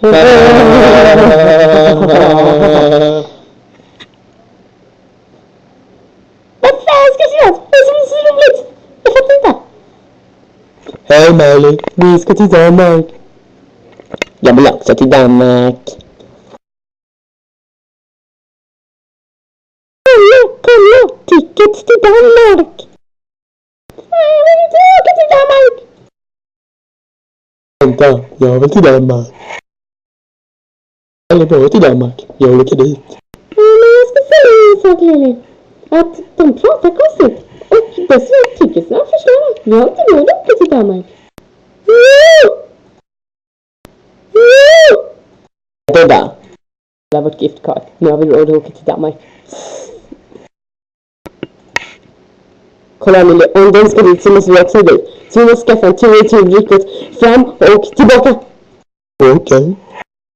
Vad fan ska jag säga? Det är så roligt. Jag fattar inte. Hej Molly, vi ska till Danmark. Jag vill också till Danmark. Kolla, tickets till Danmark. Jag vill inte åka till Danmark. Vänta, jag vill till Danmark. Jag vill till Danmark. Jag åker dit. Men jag ska säga en sak, Lili. Att de pratar konstigt. Och dessutom ticketsna försvinner. Vi har inte råd att åka till Danmark. Det där. Det är vårt giftkort. Nu har vi råd att åka till Danmark. Kolla Lili, om den ska dit så måste vi också dit. Så vi måste skaffa en tur i tur riktigt fram och tillbaka. Okej.